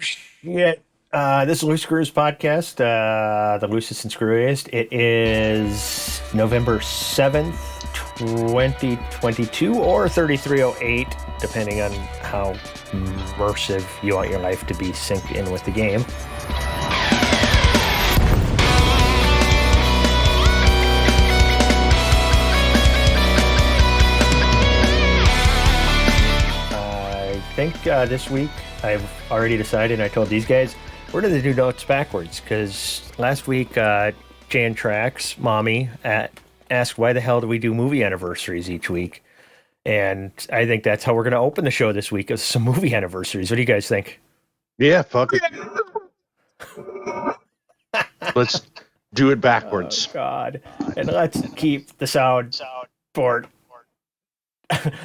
Shit. This is Loose Screws podcast, the loosest and screwiest. It is November 7th, 2022, or 3308, depending on how immersive you want your life to be synced in with the game. I think this week I've already decided, and I told these guys, we're going to do notes backwards, because last week Jan Trax, mommy, asked why the hell do we do movie anniversaries each week? And I think that's how we're going to open the show this week, is some movie anniversaries. What do you guys think? Yeah, fuck it. Let's do it backwards. Oh, God. And let's keep the sound board.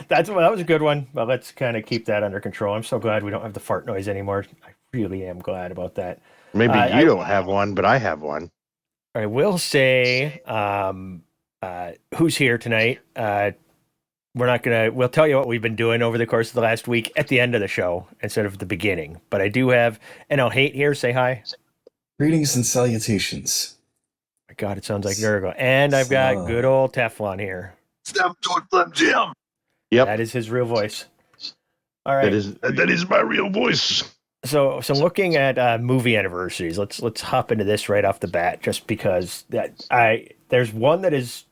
That was a good one. Well, let's kind of keep that under control. I'm so glad we don't have the fart noise anymore. I really am glad about that. Maybe you don't have one, but I have one. I will say who's here tonight. We'll tell you what we've been doing over the course of the last week at the end of the show instead of the beginning. But I do have NL Hate here. Say hi. Greetings and salutations. My God, it sounds like Nurgle. And I've got good old Teflon here. Step toward Slim Jim. Yep. That is his real voice. All right. That is my real voice. So looking at movie anniversaries, let's hop into this right off the bat, just because there's one that is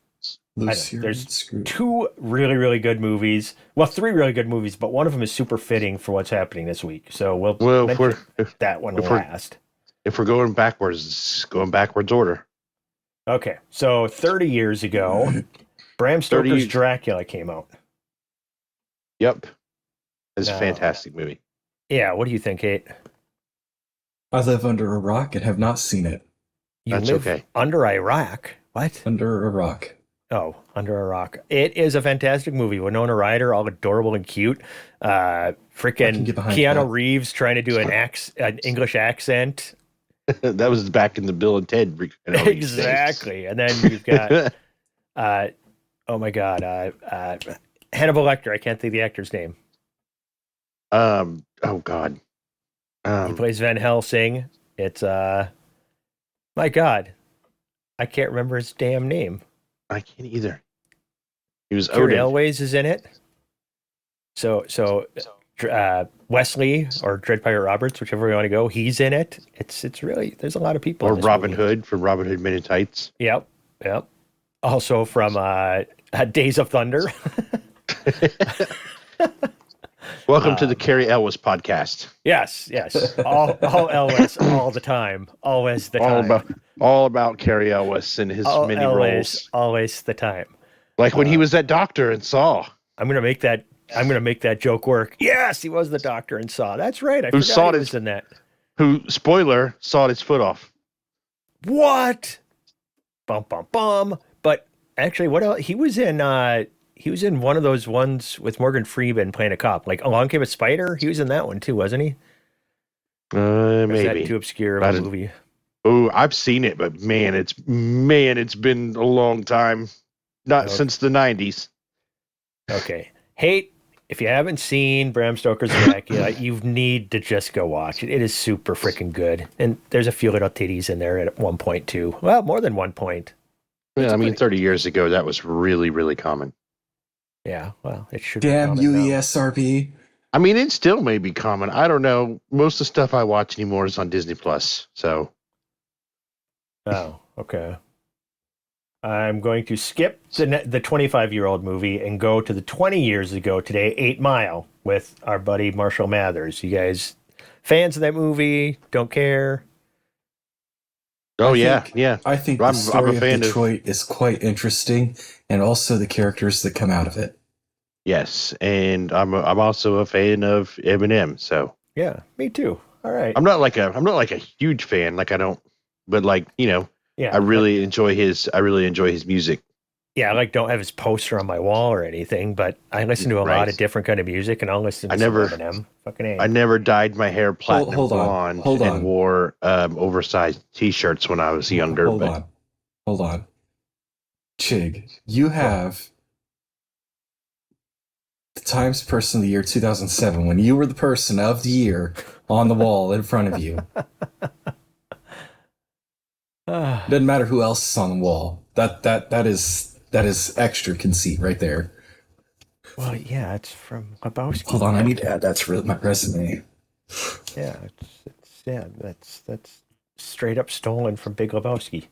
there's two really, really good movies. Well, three really good movies, but one of them is super fitting for what's happening this week. So we'll mention that one last. If we're going backwards, it's going backwards order. Okay, so 30 years ago, Bram Stoker's Dracula came out. Yep. It's a fantastic movie. Yeah, what do you think, Kate? I live under a rock and have not seen it. That's okay. Under Iraq? What? Under a rock. Oh, Under a Rock. It is a fantastic movie. Winona Ryder, all adorable and cute. Freaking Keanu Reeves trying to do an English accent. That was back in the Bill and Ted. Exactly. And then you've got, oh my God, Hannibal Lecter. I can't think of the actor's name. Oh God. He plays Van Helsing. It's my God, I can't remember his damn name. I can't either. He was Odin. Elways is in it. So Wesley or Dread Pirate Roberts, whichever way you want to go, he's in it. It's really, there's a lot of people. Or Robin Hood from Robin Hood Men in Tights. Yep. Also from Days of Thunder. Welcome to the Carrie Elwes podcast. Yes. All Elwes all the time. Always the time. All about Carrie Elwes and his many roles. Always the time. Like when he was that doctor in Saw. I'm gonna make that joke work. Yes, he was the doctor in Saw. That's right. I forgot he was in that. Who, spoiler, sawed his foot off. What? Bum bum bum. But actually, what else? He was in one of those ones with Morgan Freeman playing a cop. Like Along Came a Spider. He was in that one too, wasn't he? Maybe. Is that too obscure of a movie? Oh, I've seen it, but it's been a long time. Not since the 90s. Okay. Hate, if you haven't seen Bram Stoker's Dracula, you need to just go watch it. It is super freaking good. And there's a few little titties in there at one point too. Well, more than one point. Yeah, 30 years ago, that was really, really common. Yeah, well, it should Damn be UESRB. I mean, it still may be common. I don't know. Most of the stuff I watch anymore is on Disney Plus. So. Oh, okay. I'm going to skip the 25-year-old movie and go to the 20 years ago today, 8 Mile, with our buddy Marshall Mathers. You guys fans of that movie? Don't care? Oh, I think the story of Detroit is quite interesting, and also the characters that come out of it. Yes, and I'm also a fan of Eminem. So yeah, me too. All right. I'm not like a huge fan. Like I don't, but like I really enjoy his music. Yeah, I don't have his poster on my wall or anything, but I listen to a lot of different kind of music, and I'll listen to Eminem. Fucking A. I never dyed my hair platinum blonde and wore oversized T-shirts when I was younger. Hold on. Chig, you have the Times Person of the Year 2007 when you were the person of the year on the wall in front of you. Doesn't matter who else is on the wall. That is extra conceit right there. Well, yeah, it's from Lebowski. Hold on, I need to add that to my resume. Yeah, that's straight up stolen from Big Lebowski.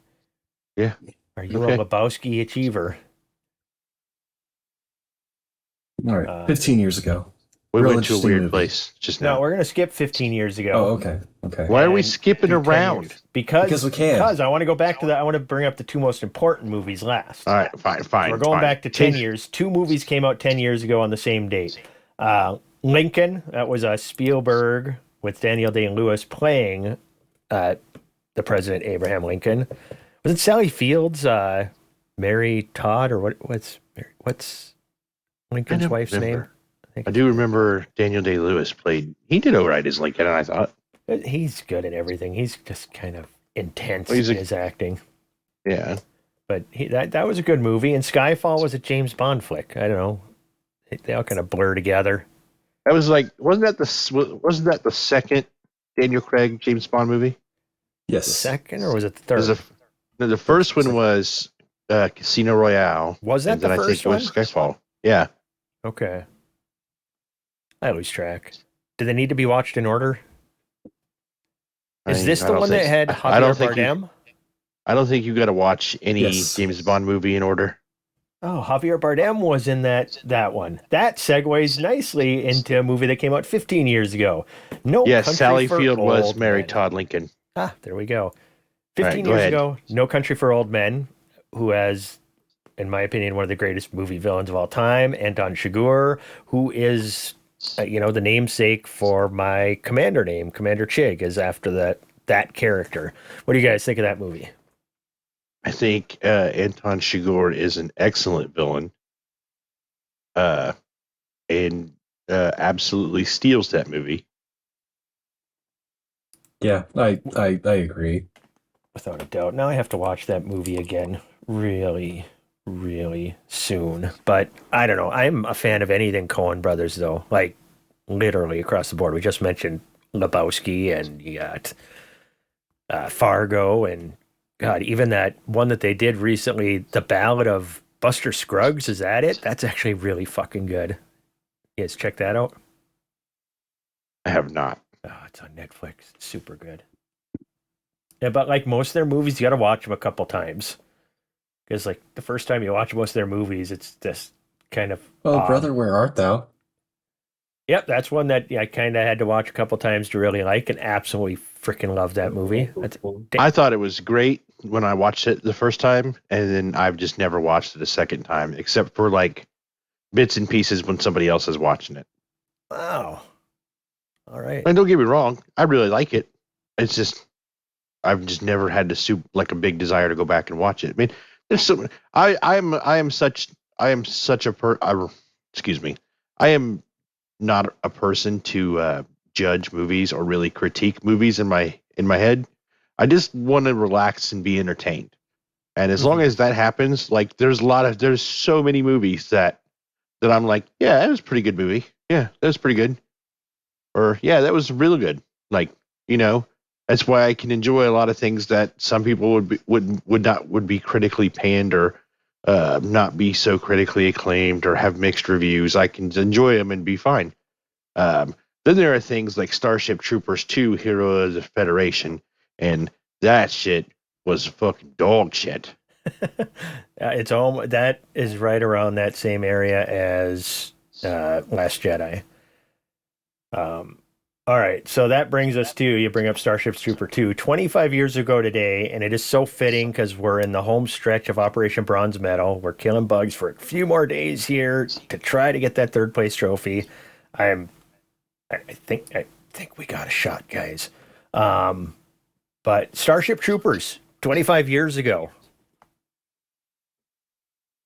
Yeah. Are you a Lebowski achiever? All right, 15 years ago. We went to a weird place just now. No, we're going to skip 15 years ago. Oh, okay. Why are we skipping around? Because we can. Because I want to go back to that. I want to bring up the two most important movies last. All right, fine. So we're going back to 10 years. Two movies came out 10 years ago on the same date. Lincoln, that was Spielberg with Daniel Day-Lewis playing the President Abraham Lincoln. Was it Sally Fields, Mary Todd, or what's Lincoln's wife's name? I do remember Daniel Day-Lewis he did all right as Lincoln, and I thought. He's good at everything. He's just kind of intense in his acting. Yeah. But that was a good movie, and Skyfall was a James Bond flick. I don't know. They all kind of blur together. That was wasn't that the second Daniel Craig James Bond movie? Yes. The second, or was it the third? The first one was Casino Royale. Was that the first one? I think it was Skyfall. Yeah. Okay. I lose track. Do they need to be watched in order? Is this the one that had Javier Bardem? I don't think you got to watch any James Bond movie in order. Oh, Javier Bardem was in that one. That segues nicely into a movie that came out 15 years ago. Yes, Sally Field was Mary Todd Lincoln. Ah, there we go. 15 years ago, No Country for Old Men, who has, in my opinion, one of the greatest movie villains of all time, Anton Chigurh, who is, the namesake for my commander name. Commander Chig is after that character. What do you guys think of that movie? I think Anton Chigurh is an excellent villain, and absolutely steals that movie. Yeah, I agree. Without a doubt. Now I have to watch that movie again really, really soon. But I don't know. I'm a fan of anything Coen Brothers, though. Like, literally across the board. We just mentioned Lebowski, and you got Fargo, and God, even that one that they did recently, The Ballad of Buster Scruggs. Is that it? That's actually really fucking good. You guys check that out? I have not. Oh, it's on Netflix. It's super good. Yeah, but like most of their movies, you got to watch them a couple times. Because like the first time you watch most of their movies, it's just kind of... Oh, brother, where art thou? Yep, that's one that I kind of had to watch a couple times to really like, and absolutely freaking love that movie. I thought it was great when I watched it the first time, and then I've just never watched it a second time, except for like bits and pieces when somebody else is watching it. Wow. All right. And don't get me wrong, I really like it. It's just I've just never had a big desire to go back and watch it. I mean, there's so I am not a person to judge movies or really critique movies in my head. I just want to relax and be entertained. And as long as that happens, like there's so many movies that I'm like, yeah, that was a pretty good movie. Yeah, that was pretty good. Or yeah, that was really good. Like, that's why I can enjoy a lot of things that some people would be critically panned or not be so critically acclaimed or have mixed reviews. I can enjoy them and be fine. Then there are things like Starship Troopers 2: Hero of the Federation, and that shit was fucking dog shit. That is right around that same area as Last Jedi. All right, so that brings us to, you bring up Starship Trooper 2, 25 years ago today, and it is so fitting because we're in the home stretch of Operation Bronze Medal. We're killing bugs for a few more days here to try to get that third place trophy. I think we got a shot, guys. But Starship Troopers, 25 years ago.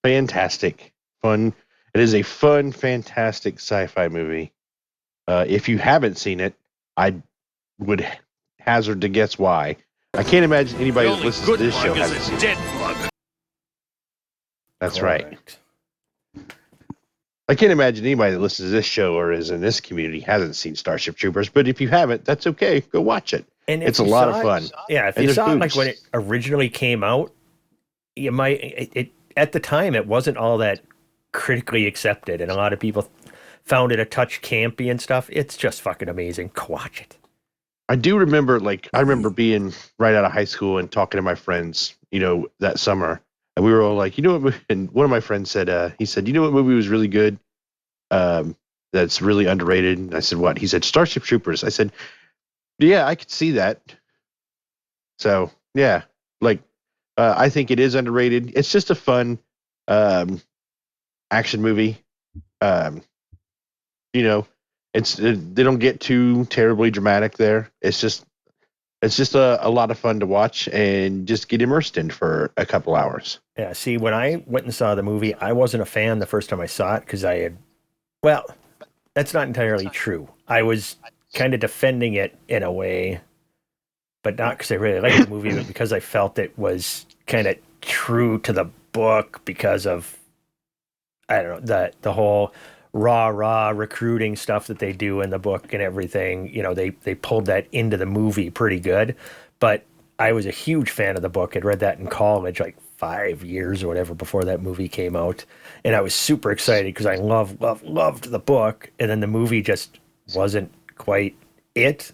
Fantastic. Fun. It is a fun, fantastic sci-fi movie. If you haven't seen it, I would hazard to guess why. I can't imagine anybody that listens to this show hasn't seen it. That's right. I can't imagine anybody that listens to this show or is in this community hasn't seen Starship Troopers. But if you haven't, that's okay. Go watch it. And It's a lot of fun. If And you there's saw it like boobs. when it originally came out, you might it at the time it wasn't all that critically accepted, and a lot of people found it a touch campy and stuff. It's just fucking amazing. Go watch it. I do remember, I remember being right out of high school and talking to my friends, that summer. And we were all like, and one of my friends said, he said, you know what movie was really good? That's really underrated. And I said, what? He said, Starship Troopers. I said, yeah, I could see that. So, yeah, I think it is underrated. It's just a fun action movie. They don't get too terribly dramatic there. It's just a lot of fun to watch and just get immersed in for a couple hours. Yeah, see, when I went and saw the movie, I wasn't a fan the first time I saw it because that's not entirely true. I was kind of defending it in a way, but not because I really liked the movie, but because I felt it was kind of true to the book because of, I don't know, the whole raw recruiting stuff that they do in the book and everything. They pulled that into the movie pretty good. But I was a huge fan of the book. I'd read that in college, like 5 years or whatever before that movie came out. And I was super excited because I loved the book. And then the movie just wasn't quite it.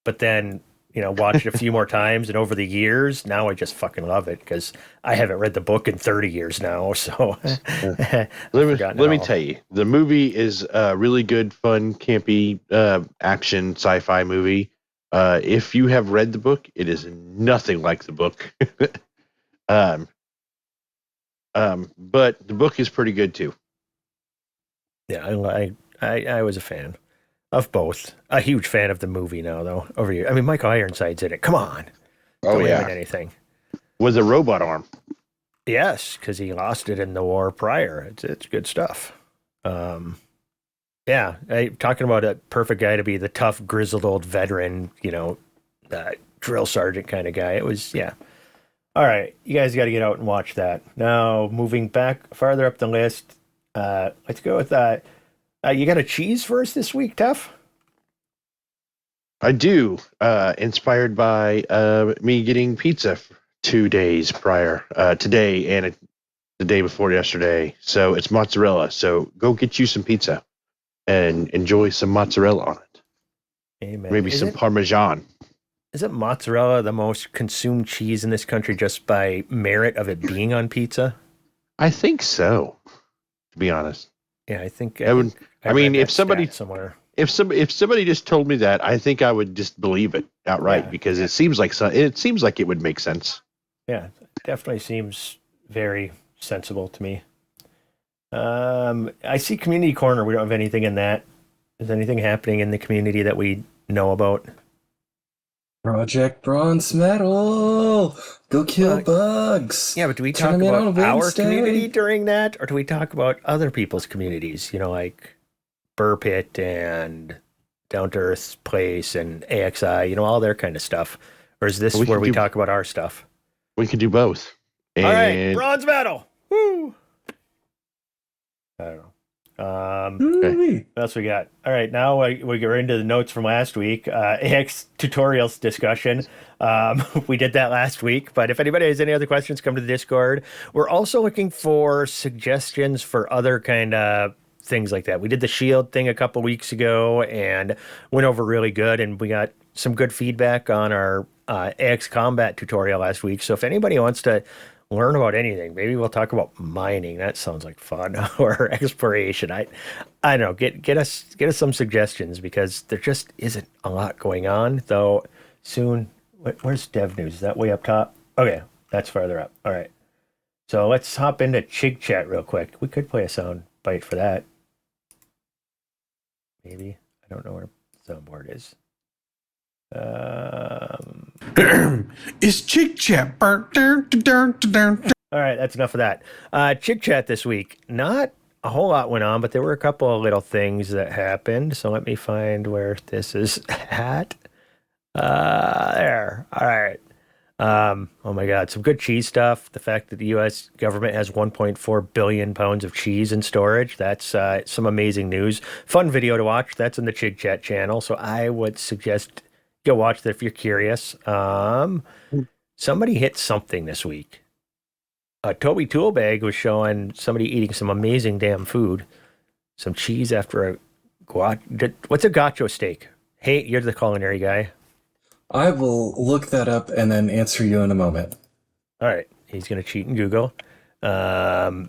But then, watched it a few more times, and over the years, now I just fucking love it because I haven't read the book in 30 years now. So let me tell you, the movie is a really good, fun, campy action sci-fi movie. If you have read the book, it is nothing like the book. But the book is pretty good too. Yeah, I was a fan of both. A huge fan of the movie now, though. Over here, I mean, Michael Ironside's in it. Come on. Oh Don't yeah, win anything. With a robot arm. Yes, because he lost it in the war prior. It's good stuff. Talking about a perfect guy to be the tough, grizzled old veteran, drill sergeant kind of guy. It was, yeah. All right, you guys got to get out and watch that. Now, moving back farther up the list, let's go with that. You got a cheese for us this week, Tuff? I do. Inspired by me getting pizza 2 days prior, today and the day before yesterday. So it's mozzarella. So go get you some pizza and enjoy some mozzarella on it. Amen. Maybe some Parmesan. Isn't mozzarella the most consumed cheese in this country just by merit of it being on pizza? I think so, to be honest. Yeah, I think. If somebody somewhere. If somebody just told me that, I think I would just believe it outright because it seems like it would make sense. Yeah, definitely seems very sensible to me. I see Community Corner. We don't have anything in that. Is anything happening in the community that we know about? Project Bronze Medal. Go kill bugs. Yeah, but do we talk about our community during that, or do we talk about other people's communities? Like Burr Pit and Down to Earth's Place and AXI, all their kind of stuff. Or is this where we talk about our stuff? We could do both. All right, bronze medal. Woo! I don't know. Okay. What else we got? All right, now we get into the notes from last week. AX tutorials discussion. We did that last week, but if anybody has any other questions, come to the Discord. We're also looking for suggestions for other kind of things like that. We did the shield thing a couple weeks ago and went over really good, and we got some good feedback on our AX combat tutorial last week. So if anybody wants to learn about anything, maybe we'll talk about mining. That sounds like fun. Or exploration. I don't know. Get us some suggestions because there just isn't a lot going on. Though soon, where's Dev News? Is that way up top? Okay, that's farther up. All right. So let's hop into Chig Chat real quick. We could play a sound bite for that. Maybe. I don't know where the soundboard is. It's Chick Chat. All right, that's enough of that. Chig Chat this week. Not a whole lot went on, but there were a couple of little things that happened. So let me find where this is at. There. All right. Oh my God, some good cheese stuff. The fact that the U.S. government has 1.4 billion pounds of cheese in storage. That's some amazing news. Fun video to watch. That's in the Chig Chat channel. So I would suggest go watch that if you're curious. Somebody hit something this week. Toby Toolbag was showing somebody eating some amazing damn food. Some cheese after a what's a gotcho steak? Hey, you're the culinary guy. I will look that up and then answer you in a moment. All right, he's gonna cheat and Google. I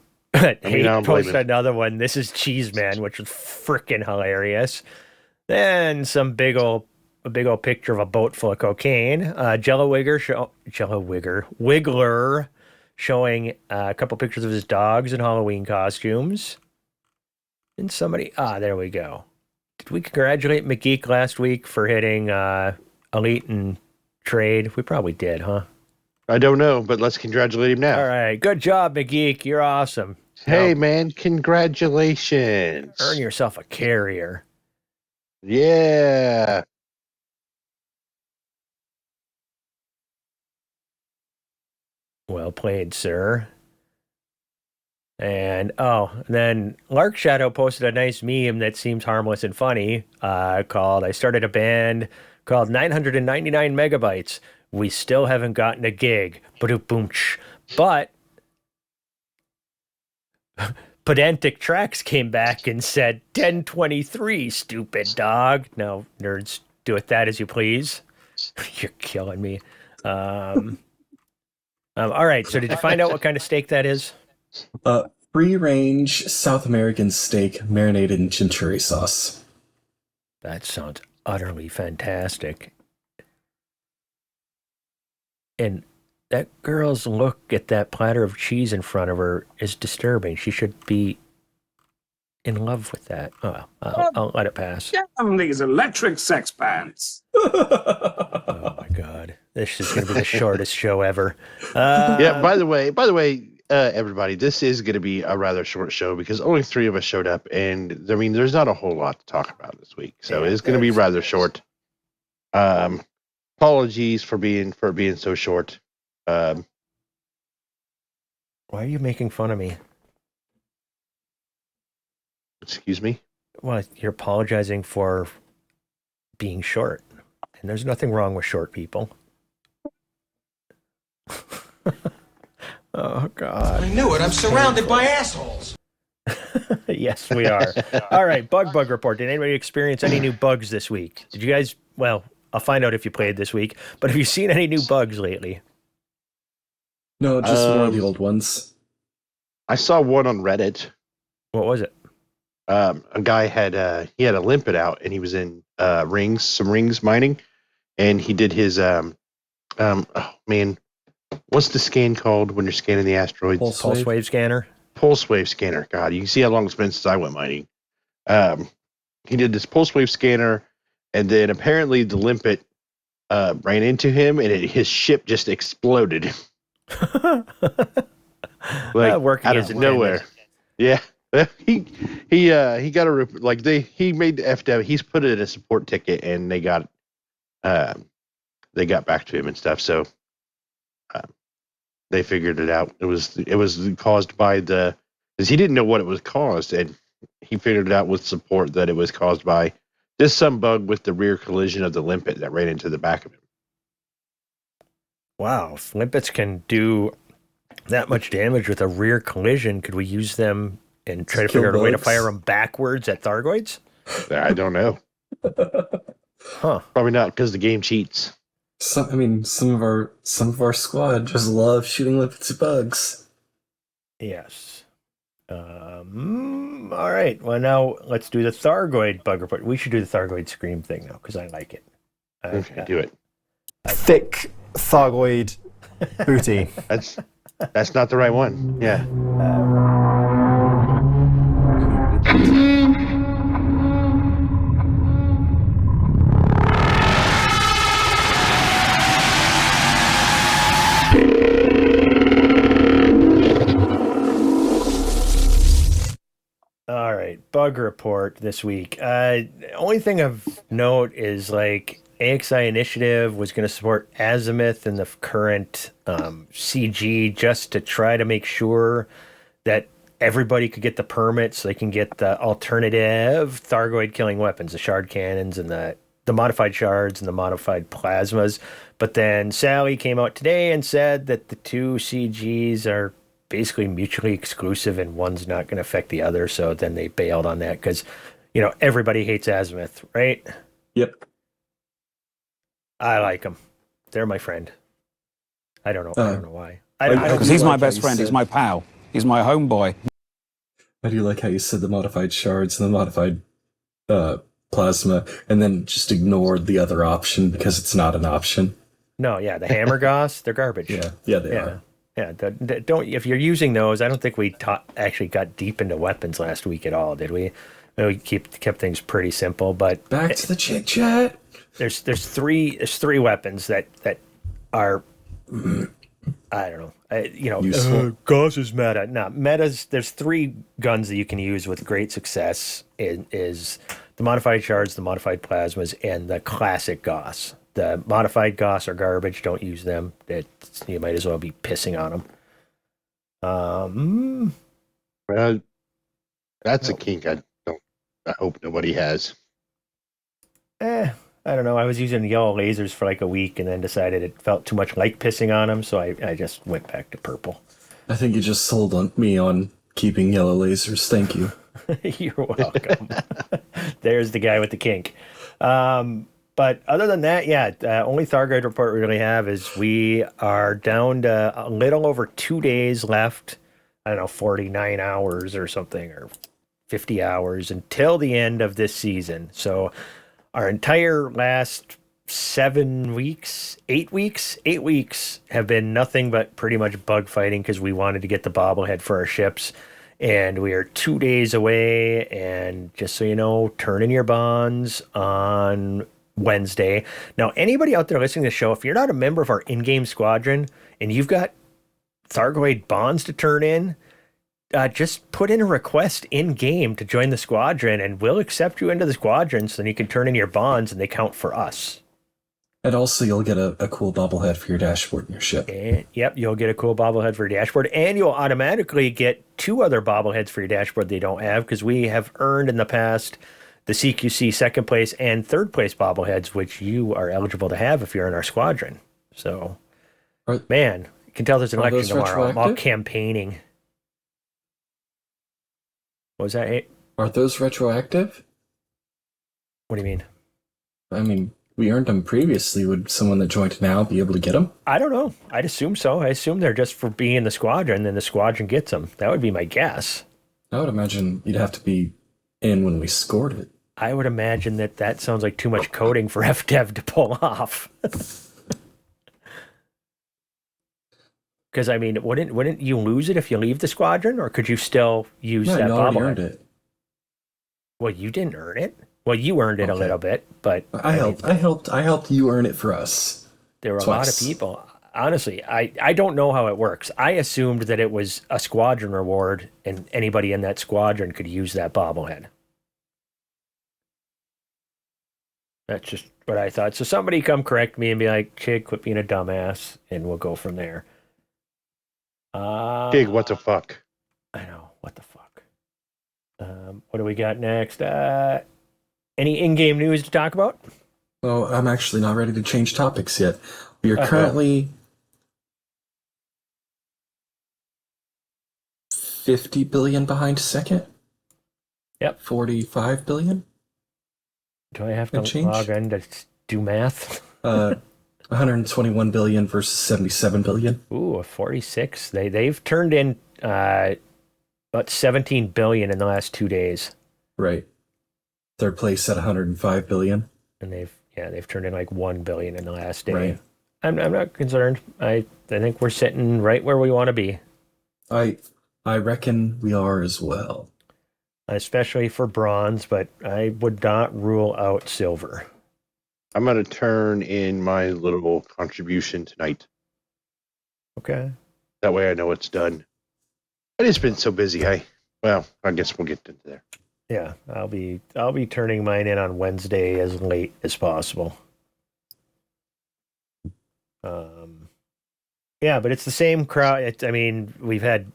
He don't blame posted him. another one. This is Cheese Man, which is freaking hilarious. Then some a big old picture of a boat full of cocaine. Wiggler showing a couple pictures of his dogs in Halloween costumes. And somebody, there we go. Did we congratulate McGeek last week for hitting Elite and Trade? We probably did, huh? I don't know, but let's congratulate him now. All right, good job, McGeek. You're awesome. Hey, Now, man, congratulations. earn yourself a carrier. Yeah. Well played, sir. And then Larkshadow posted a nice meme that seems harmless and funny. Called "I started a band called 999 Megabytes. We still haven't gotten a gig. But Pedantic Tracks came back and said 1023, stupid dog. Now, nerds, do with that as you please. You're killing me. All right, so did you find out what kind of steak that is? Free-range South American steak marinated in chimichurri sauce. That sounds utterly fantastic. And that girl's look at that platter of cheese in front of her is disturbing. She should be in love with that. Oh, I'll let it pass. Damn these electric sex pants. Oh my God. This is going to be the shortest show ever. Yeah, by the way, everybody, this is going to be a rather short show because only 3 of us showed up, and I mean, there's not a whole lot to talk about this week, so Yeah, it's going to be rather short. Apologies for being so short. Why are you making fun of me? Excuse me. Well, you're apologizing for being short, and there's nothing wrong with short people. Oh, God. I knew it. I'm surrounded by assholes. Yes, we are. All right, bug report. Did anybody experience any new bugs this week? Did you guys? Well, I'll find out if you played this week. But have you seen any new bugs lately? No, just more of the old ones. I saw one on Reddit. What was it? A guy had he had a limpet out, and he was in some rings mining, and he did his oh man, what's the scan called when you're scanning the asteroids? Pulse wave scanner. Pulse wave scanner. God, you can see how long it's been since I went mining. He did this pulse wave scanner, and then apparently the limpet ran into him, and his ship just exploded. Working out as of intended. nowhere. Yeah. he got a he made the FW. He's put it in a support ticket, and they got back to him and stuff. So they figured it out. It was caused by because he didn't know what it was caused, and he figured it out with support that it was caused by just some bug with the rear collision of the limpet that ran into the back of him. Wow, if limpets can do that much damage with a rear collision, could we use them and try to Kill figure out a way to bugs? fire them backwards at Thargoids? I don't know. Huh. Probably not because the game cheats. Some of our squad just love shooting limpets at bugs. Yes. All right. Well, now let's do the Thargoid Bug Report. We should do the Thargoid Scream thing, though, because I like it. Okay, do it. Thick Thargoid booty. That's not the right one. Yeah. All right, bug report this week. Only thing of note is AXI Initiative was going to support Azimuth in the current CG just to try to make sure that everybody could get the permits so they can get the alternative Thargoid killing weapons, the shard cannons and the modified shards and the modified plasmas. But then Sally came out today and said that the two CGs are basically mutually exclusive and one's not going to affect the other. So then they bailed on that because, everybody hates Azimuth, right? Yep. I like them. They're my friend. I don't know. I don't know why. Because he's my best friend. He's my pal. He's my homeboy. I do like how you said the modified shards and the modified plasma, and then just ignored the other option because it's not an option. No, yeah, the hammer goss, they're garbage. Yeah, they are. Yeah, don't. If you're using those, I don't think we actually got deep into weapons last week at all, did we? We kept things pretty simple, but back to the chit chat. There's three weapons that are I don't know. Goss is meta. No, metas. There's three guns that you can use with great success. Is the modified shards, the modified plasmas, and the classic Goss. The modified Goss are garbage. Don't use them. You might as well be pissing on them. Well, that's a kink I hope nobody has. I don't know. I was using yellow lasers for like a week and then decided it felt too much like pissing on them, so I just went back to purple. I think you just sold me on keeping yellow lasers. Thank you. You're welcome. There's the guy with the kink. But other than that, only Thargoid report we really have is we are down to a little over 2 days left. I don't know, 49 hours or something, or 50 hours until the end of this season. So our entire last 8 weeks have been nothing but pretty much bug fighting because we wanted to get the bobblehead for our ships. And we are 2 days away. And just so you know, turn in your bonds on Wednesday. Now, anybody out there listening to the show, if you're not a member of our in-game squadron and you've got Thargoid bonds to turn in, just put in a request in-game to join the squadron, and we'll accept you into the squadron so then you can turn in your bonds and they count for us. And also you'll get a cool bobblehead for your dashboard in your ship. And, yep, you'll get a cool bobblehead for your dashboard, and you'll automatically get 2 other bobbleheads for your dashboard they don't have, because we have earned in the past the CQC second place and third place bobbleheads, which you are eligible to have if you're in our squadron. So, man, you can tell there's an election tomorrow. I'm all campaigning. What was that? Are those retroactive? What do you mean? I mean, we earned them previously. Would someone that joined now be able to get them? I don't know. I'd assume so. I assume they're just for being in the squadron, and the squadron gets them. That would be my guess. I would imagine you'd have to be in when we scored it. I would imagine that sounds like too much coding for FDev to pull off. Because, I mean, wouldn't you lose it if you leave the squadron, or could you still use that bobblehead? You earned it. Well, you didn't earn it. Well, you earned it a little bit, but I helped you earn it for us. There were a lot of people. Honestly, I don't know how it works. I assumed that it was a squadron reward, and anybody in that squadron could use that bobblehead. That's just what I thought. So somebody come correct me and be like, "Chig, quit being a dumbass," and we'll go from there. Big, what the fuck? I know, what the fuck. What do we got next? Any in-game news to talk about? Oh, I'm actually not ready to change topics yet. We are currently 50 billion behind second. Yep. 45 billion. Do I have to log in to do math? 121 billion versus 77 billion. Ooh, a 46. They've turned in about 17 billion in the last 2 days. Right. Third place at 105 billion. And they've turned in like 1 billion in the last day. Right. I'm not concerned. I think we're sitting right where we want to be. I reckon we are as well. Especially for bronze, but I would not rule out silver. I'm going to turn in my little contribution tonight. Okay. That way I know it's done. I just been so busy. I guess we'll get into there. Yeah, I'll be turning mine in on Wednesday as late as possible. Yeah, but it's the same crowd. I mean, we've had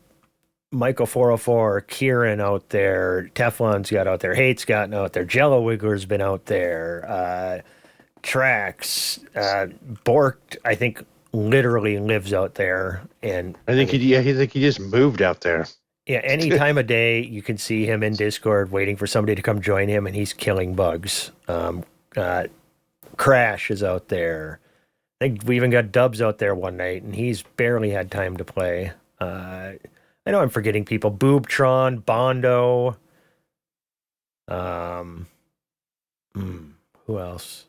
Michael 404, Kieran out there, Teflon's got out there, Hate's gotten out there, Jello Wiggler's been out there, Trax, Bork, I think, literally lives out there. And I think he just moved out there. Yeah, any time of day you can see him in Discord waiting for somebody to come join him, and he's killing bugs. Crash is out there. I think we even got Dubs out there one night, and he's barely had time to play. I know I'm forgetting people. Boobtron, Bondo. Who else?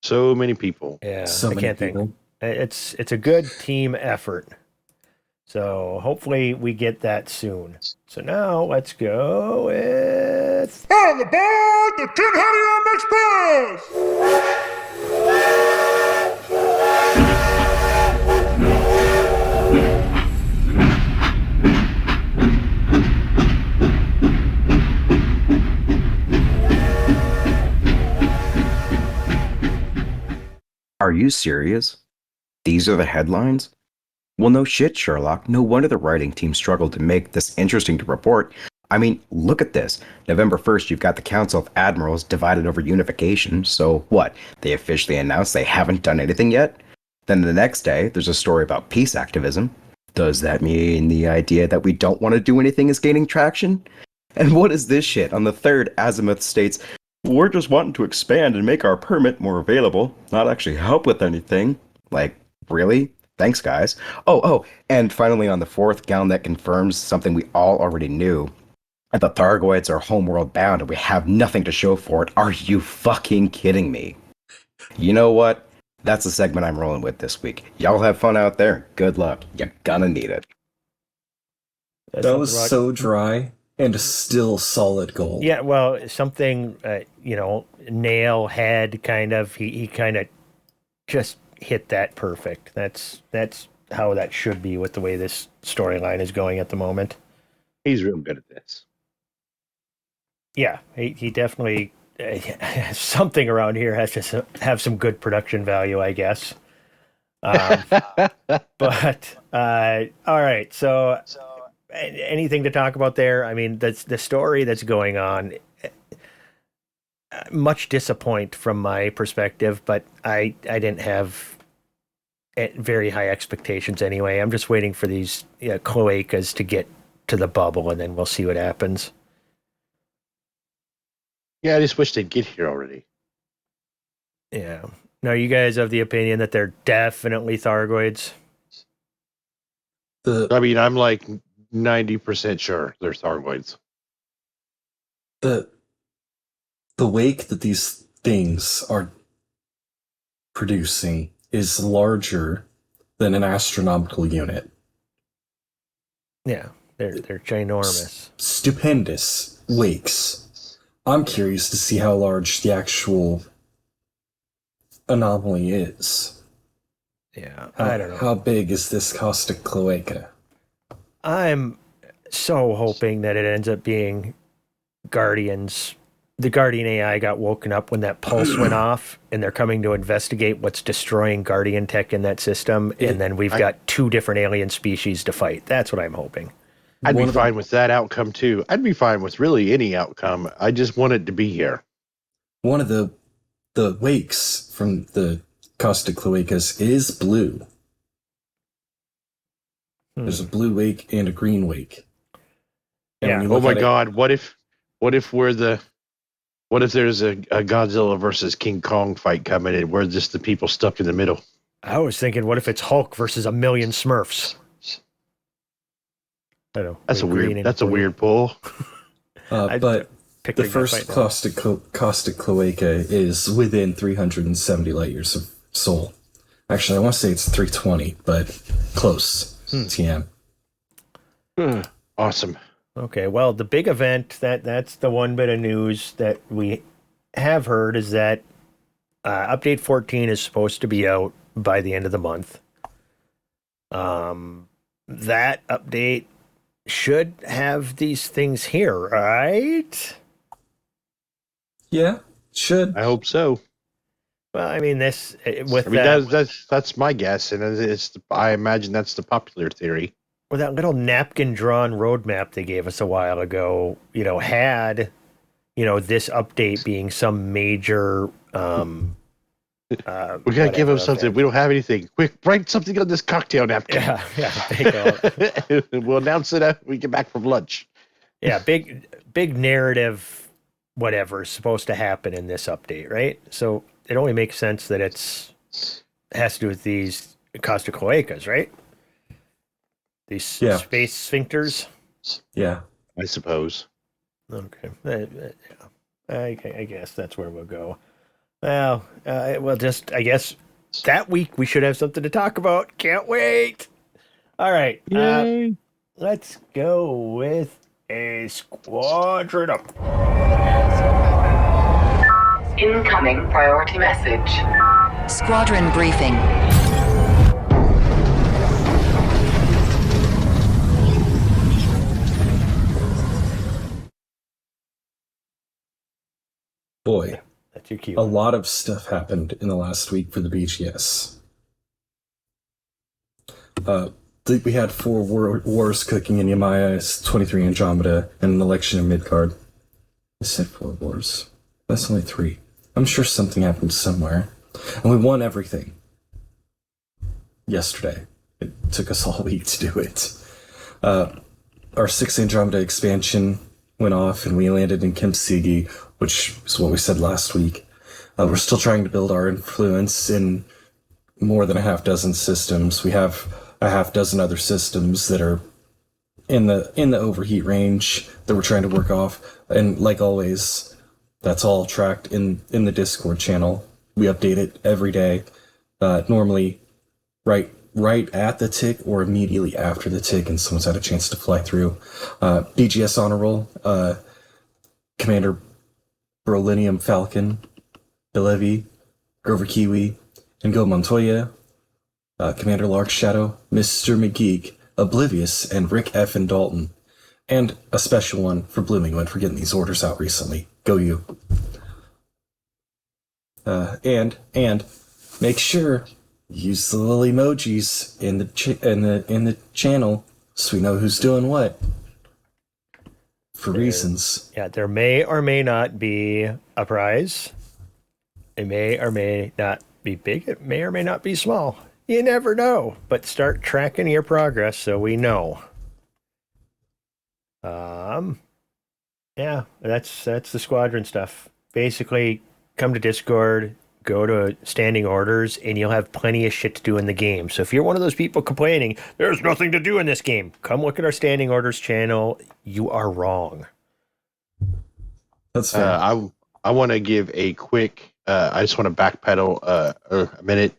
So many people. Yeah, So I many can't people. think. It's a good team effort. So hopefully we get that soon. So now let's go with... On the board, the Tin Helium Express! Are you serious? These are the headlines? Well, no shit, Sherlock. No wonder the writing team struggled to make this interesting to report. I mean, look at this. November 1st, you've got the Council of Admirals divided over unification, so what? They officially announced they haven't done anything yet? Then the next day, there's a story about peace activism. Does that mean the idea that we don't want to do anything is gaining traction? And what is this shit? On the 3rd, Azimuth states, we're just wanting to expand and make our permit more available, not actually help with anything. Like, really? Thanks, guys. Oh, and finally on the 4th, Galnet confirms something we all already knew. The Thargoids are homeworld bound and we have nothing to show for it. Are you fucking kidding me? You know what? That's the segment I'm rolling with this week. Y'all have fun out there. Good luck. You're gonna need it. That was so dry and still solid gold. Yeah, well, something, nail head kind of. He kind of just hit that perfect. That's how that should be with the way this storyline is going at the moment. He's real good at this. Yeah, he definitely something around here has to have some good production value, I guess. But all right, so anything to talk about there? I mean, that's the story that's going on. Much disappoint from my perspective, but I didn't have very high expectations anyway. I'm just waiting for these cloacas to get to the bubble, and then we'll see what happens. Yeah, I just wish they'd get here already. Yeah. Now, you guys have the opinion that they're definitely Thargoids? I mean, I'm like 90% sure they're Thargoids. The wake that these things are producing is larger than an astronomical unit. Yeah, they're ginormous. Stupendous wakes. I'm curious to see how large the actual anomaly is. Yeah, I don't know. How big is this Caustic Cloaca? I'm so hoping that it ends up being Guardians. The Guardian AI got woken up when that pulse went off, and they're coming to investigate what's destroying Guardian tech in that system, and then we've got two different alien species to fight. That's what I'm hoping. I'd be fine with that outcome, too. I'd be fine with really any outcome. I just want it to be here. One of the wakes from the Caustic Cloacas is blue. There's a blue wake and a green wake. And Yeah. Oh my God! What if there's a Godzilla versus King Kong fight coming and we're just the people stuck in the middle? I was thinking, what if it's Hulk versus a million Smurfs? I know. That's a weird pull. But the first Caustic Cloaca is within 370 light years of Sol. Actually, I want to say it's 320, but close. TM. Awesome. Okay, well, the big event, that's the one bit of news that we have heard is that update 14 is supposed to be out by the end of the month. That update should have these things here, right? Yeah, should. I hope so. Well, I mean, that's my guess, and I imagine that's the popular theory. Well, that little napkin drawn roadmap they gave us a while ago, had, this update being some major. We gotta give them something. We don't have anything. Quick, write something on this cocktail napkin. Yeah. We'll announce it after we get back from lunch. Yeah, big narrative, whatever is supposed to happen in this update, right? So it only makes sense that it has to do with these Caustic Cloacas, right? These space sphincters. Yeah, I suppose. Okay, I guess that's where we'll go. Well, I guess that week we should have something to talk about. Can't wait. All right, let's go with a squadron up. Incoming priority message. Squadron briefing. Boy, that's your cue. A lot of stuff happened in the last week for the BGS. We had 4 wars cooking in Yemaia, 23 Andromeda, and an election in Midgard. I said 4 wars. That's only 3. I'm sure something happened somewhere. And we won everything. Yesterday. It took us all week to do it. Our 6th Andromeda expansion went off and we landed in Cempsigi, which is what we said last week. We're still trying to build our influence in more than a half dozen systems. We have a half dozen other systems that are in the overheat range that we're trying to work off. And like always, that's all tracked in the Discord channel. We update it every day. Normally right at the tick or immediately after the tick, and someone's had a chance to fly through. BGS honor roll, Commander Brolinium Falcon, Baillevi, Grover Kiwi, Inigomontoya, Commander Larkshadow, Mr. McGeek, Oblivious, and Rick F. and Dalton. And a special one for Blooming Wind for getting these orders out recently. Go you. And make sure use the little emojis in the channel so we know who's doing what. For reasons. Yeah, there may or may not be a prize. It may or may not be big. It may or may not be small. You never know. But start tracking your progress so we know. Yeah, that's the squadron stuff. Basically, come to Discord, go to standing orders, and you'll have plenty of shit to do in the game. So if you're one of those people complaining, there's nothing to do in this game, come look at our standing orders channel. You are wrong. That's fair. I want to give a quick, I just want to backpedal a minute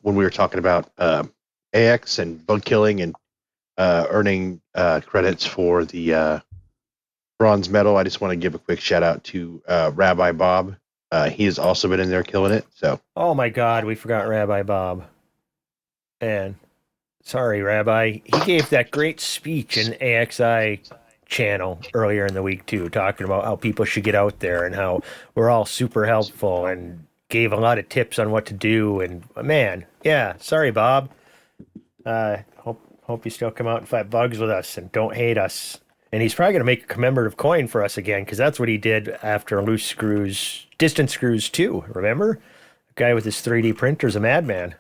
when we were talking about AX and bug killing and earning credits for the bronze medal. I just want to give a quick shout out to Rabbi Bob. He has also been in there killing it. So. Oh my God, we forgot Rabbi Bob. And sorry, Rabbi. He gave that great speech in AXI channel earlier in the week too, talking about how people should get out there and how we're all super helpful, and gave a lot of tips on what to do. And man, yeah, sorry, Bob. Hope you still come out and fight bugs with us and don't hate us. And he's probably going to make a commemorative coin for us again, because that's what he did after loose screws, distant screws too. Remember? The guy with his 3D printer's a madman.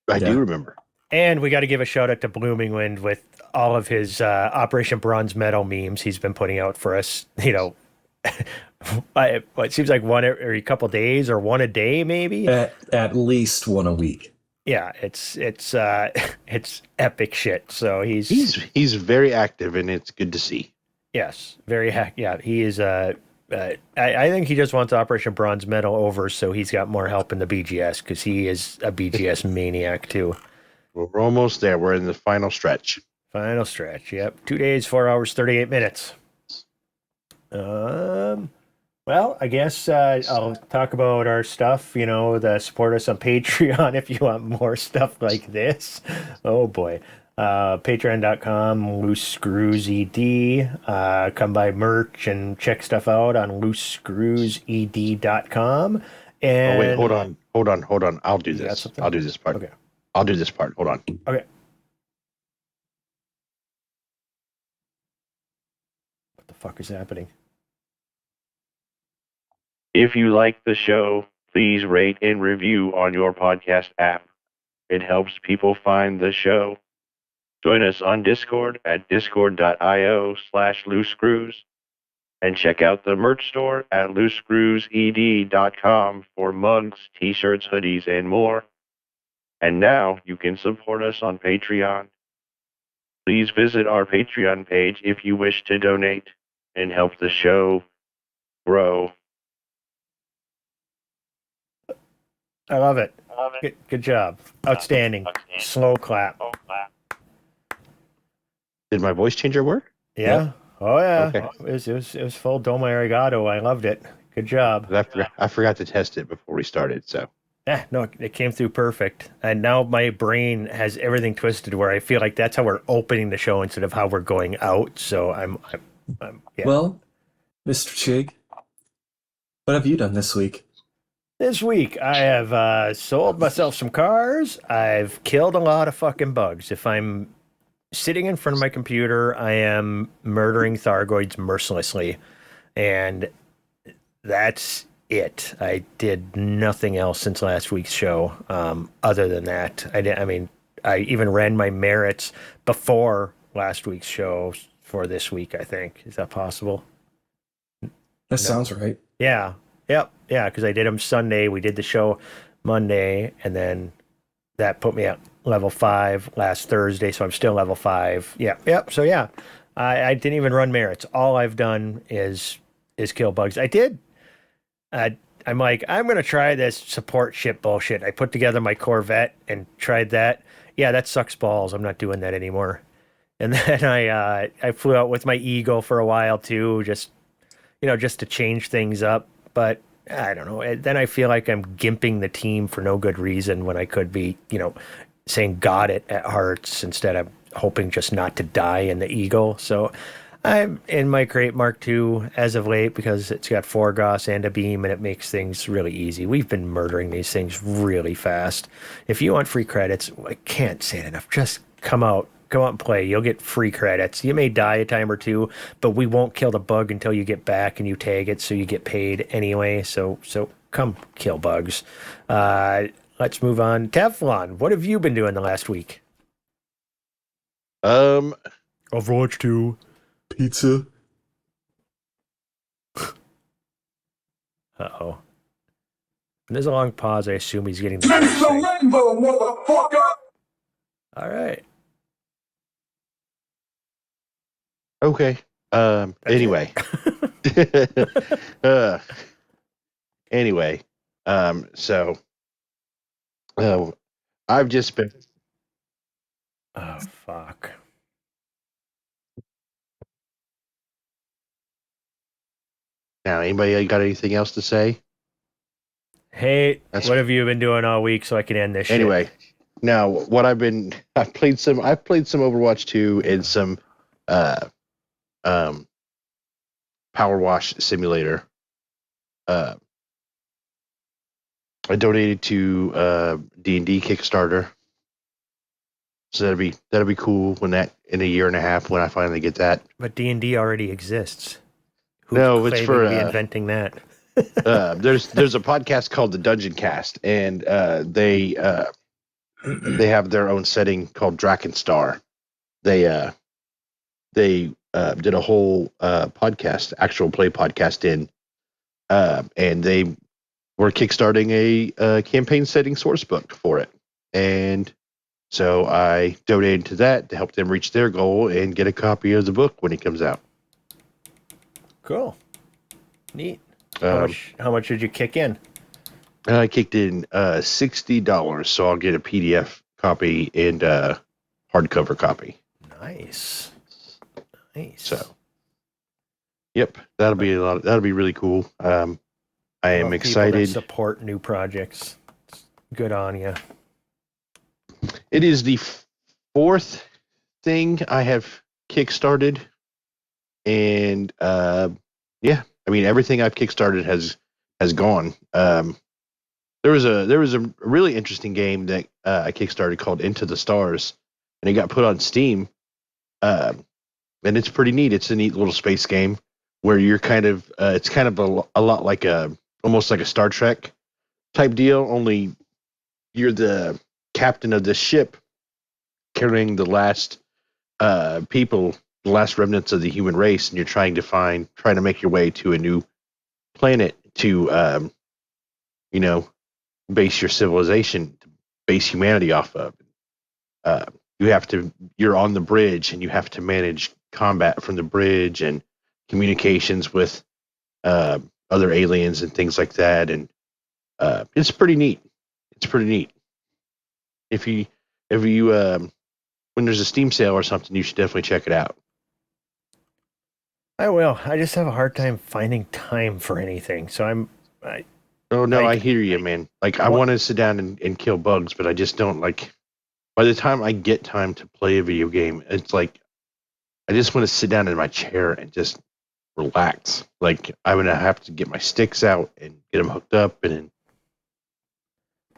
I do remember. And we got to give a shout out to Blooming Wind with all of his Operation Bronze Medal memes he's been putting out for us. You know, it seems like one every couple days or one a day, maybe. At least one a week. Yeah, it's epic shit. So he's very active, and it's good to see. Yes, very yeah. He is. I think he just wants Operation Bronze Medal over, so he's got more help in the BGS, because he is a BGS maniac too. We're almost there. We're in the final stretch. Final stretch. Yep, 2 days, 4 hours, 38 minutes. Well, I guess I'll talk about our stuff, support us on Patreon if you want more stuff like this. Oh, boy. Patreon.com, Loose Screws ED. Come buy merch and check stuff out on loosescrewsed.com. And wait, hold on. I'll do this. I'll do this part. Okay. I'll do this part. Hold on. Okay. What the fuck is happening? If you like the show, please rate and review on your podcast app. It helps people find the show. Join us on Discord at discord.io/loosescrews and check out the merch store at loosescrewsed.com for mugs, t-shirts, hoodies, and more. And now you can support us on Patreon. Please visit our Patreon page if you wish to donate and help the show grow. I love it. Good job. Outstanding. Slow clap. Did my voice changer work? Yeah. Yep. Oh yeah. Okay. It was full Domo Arigato. I loved it. Good job. I forgot to test it before we started, so. Yeah, no, it came through perfect. And now my brain has everything twisted where I feel like that's how we're opening the show instead of how we're going out. So I'm yeah. Well, Mr. Chig, what have you done this week? This week, I have sold myself some cars. I've killed a lot of fucking bugs. If I'm sitting in front of my computer, I am murdering Thargoids mercilessly. And that's it. I did nothing else since last week's show other than that. I even ran my merits before last week's show for this week, I think. Is that possible? That sounds right. Yeah. Yep. Yeah, because I did them Sunday. We did the show Monday, and then that put me at level 5 last Thursday, so I'm still level 5. Yeah. Yep. So, yeah, I didn't even run merits. All I've done is kill bugs. I did. I'm like, I'm going to try this support ship bullshit. I put together my Corvette and tried that. Yeah, that sucks balls. I'm not doing that anymore. And then I flew out with my Eagle for a while, too, just to change things up. But I don't know. Then I feel like I'm gimping the team for no good reason when I could be, saying got it at hearts instead of hoping just not to die in the Eagle. So I'm in my Crate Mark II as of late because it's got 4 Gauss and a beam and it makes things really easy. We've been murdering these things really fast. If you want free credits, I can't say it enough. Just come out and play. You'll get free credits. You may die a time or two, but we won't kill the bug until you get back and you tag it, so you get paid anyway. So come kill bugs. Let's move on. Teflon, what have you been doing the last week? Overwatch 2. Pizza. Uh-oh. And there's a long pause. I assume he's getting the rainbow, motherfucker! All right. Okay. Anyway. Anyway. So I've just been. Oh fuck. Now, anybody got anything else to say? Hey, what have you been doing all week so I can end this anyway, shit? Now what I've played some Overwatch 2 and some Power Wash Simulator. I donated to D&D Kickstarter. So that'll be cool when that in a year and a half when I finally get that. But D&D already exists. No, it's for reinventing that. There's a podcast called the Dungeon Cast, and they have their own setting called Drakenstar. They did a whole podcast, actual play podcast and they were kickstarting a campaign setting source book for it, and so I donated to that to help them reach their goal and get a copy of the book when it comes out. Cool. Neat. How much did you kick in? I kicked in $60, so I'll get a PDF copy and a hardcover copy. Nice. So, yep, that'll be really cool. I am excited. Support new projects. Good on you. It is the 4th thing I have kickstarted, and yeah, I mean everything I've kickstarted has gone. There was a really interesting game that I kickstarted called Into the Stars, and it got put on Steam. And it's pretty neat. It's a neat little space game where you're kind of it's kind of a lot like almost like a Star Trek type deal. Only you're the captain of this ship carrying the last people, the last remnants of the human race, and you're trying to make your way to a new planet to base your civilization, to base humanity off of. You're on the bridge and you have to manage combat from the bridge and communications with other aliens and things like that. And it's pretty neat. If you when there's a Steam sale or something, you should definitely check it out. I will. I just have a hard time finding time for anything. So I hear you, man. Like, I want to sit down and kill bugs, but I just don't like. By the time I get time to play a video game, it's like I just want to sit down in my chair and just relax. Like, I'm gonna have to get my sticks out and get them hooked up, and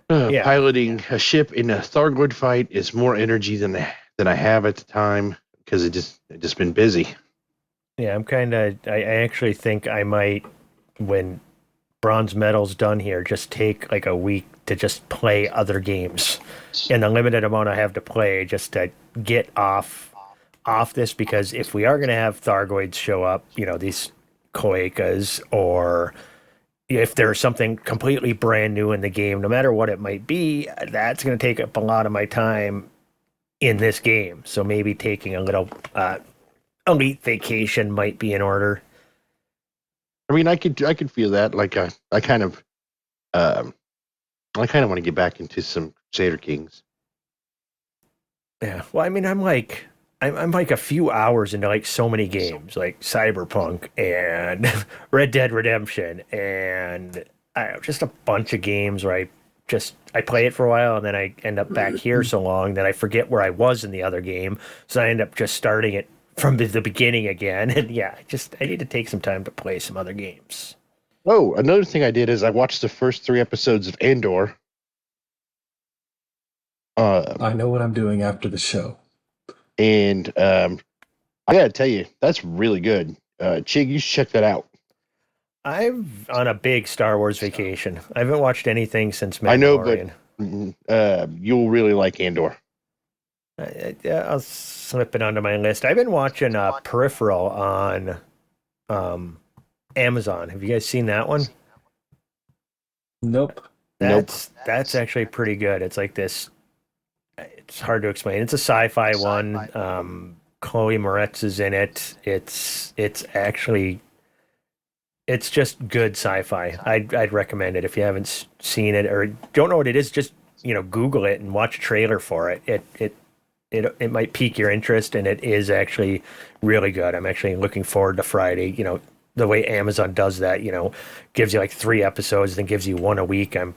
piloting a ship in a Thargoid fight is more energy than I have at the time because it just been busy. Yeah, I actually think I might, when bronze medal's done here, just take like a week to just play other games in the limited amount I have to play, just to get off this, because if we are going to have Thargoids show up, these cloacas, or if there's something completely brand new in the game, no matter what it might be, that's going to take up a lot of my time in this game. So maybe taking a little elite vacation might be in order. I mean, I could feel that. Like, I kind of want to get back into some Crusader Kings. Yeah. Well, I mean, I'm like a few hours into like so many games, like Cyberpunk and Red Dead Redemption, and just a bunch of games where I play it for a while and then I end up back here so long that I forget where I was in the other game. So I end up just starting it from the beginning again. And I need to take some time to play some other games. Oh, another thing I did is I watched the first 3 episodes of Andor. I know what I'm doing after the show. And I gotta tell you, that's really good. Chig, you should check that out. I'm on a big Star Wars vacation. I haven't watched anything since Mandalorian. I know, but you'll really like Andor. I'll slip it onto my list. I've been watching Peripheral on Amazon. Have you guys seen that one? Nope. That's actually pretty good. It's like this. It's hard to explain. It's a sci-fi one. Chloe Moretz is in it. It's just good sci-fi. I'd recommend it if you haven't seen it or don't know what it is. Just Google it and watch a trailer for it. It might pique your interest, and it is actually really good. I'm actually looking forward to Friday. The way Amazon does that, gives you like 3 episodes, then gives you 1 a week. I'm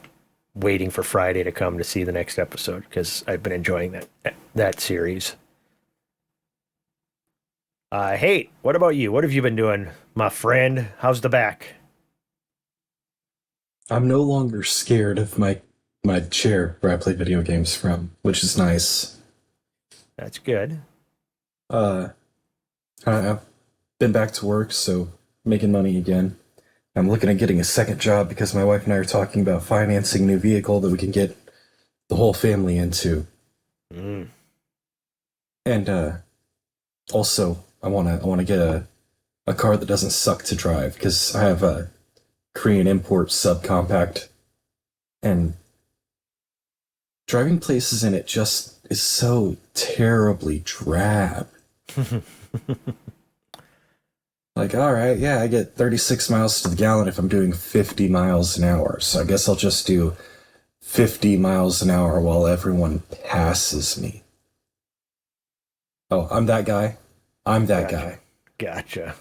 waiting for Friday to come to see the next episode because I've been enjoying that series. Hey, what about you? What have you been doing, my friend? How's the back? I'm no longer scared of my chair where I play video games from, which is nice. That's good. I've been back to work, so making money again. I'm looking at getting a second job because my wife and I are talking about financing a new vehicle that we can get the whole family into. Mm. And also, I want to get a car that doesn't suck to drive because I have a Korean import subcompact, and driving places in it just is so terribly drab. Like, all right, yeah, I get 36 miles to the gallon if I'm doing 50 miles an hour. So I guess I'll just do 50 miles an hour while everyone passes me. Oh, I'm that guy. I'm that guy. Gotcha.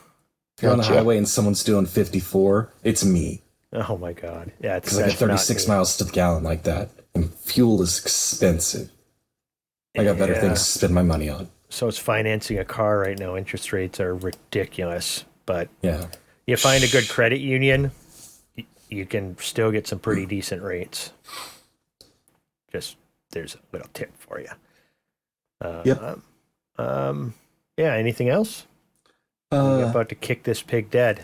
If you're on the highway and someone's doing 54, it's me. Oh my God. Yeah, because I get 36 miles to the gallon like that. And fuel is expensive. I got better things to spend my money on. So it's financing a car right now. Interest rates are ridiculous. But yeah, you find a good credit union, you can still get some pretty decent rates. Just there's a little tip for you. Yep. Yeah. Anything else? We're about to kick this pig dead.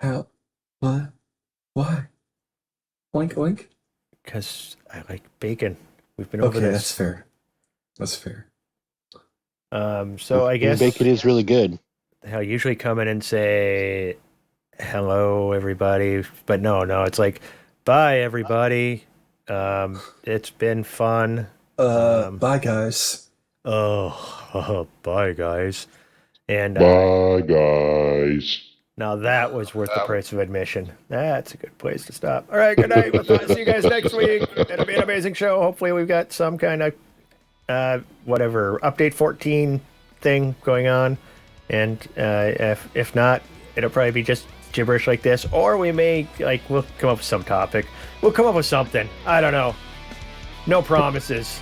How? What? Why? Oink oink. Because I like bacon. We've been over this. Okay, that's fair. That's fair. So I guess bacon is really good. I'll usually come in and say hello, everybody, but no, it's like bye, everybody. It's been fun. Bye, guys. Bye, guys. And bye, guys. Now that was worth the price of admission. That's a good place to stop. All right, good night. We'll see you guys next week. It'll be an amazing show. Hopefully we've got some kind of update 14 thing going on. And if not, it'll probably be just gibberish like this. Or we may, we'll come up with some topic. We'll come up with something. I don't know. No promises.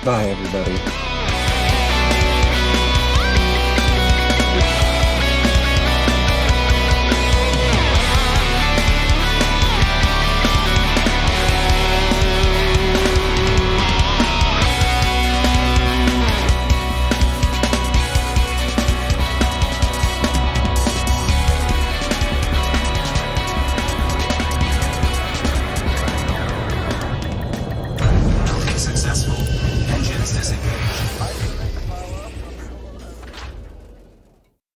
Bye, everybody.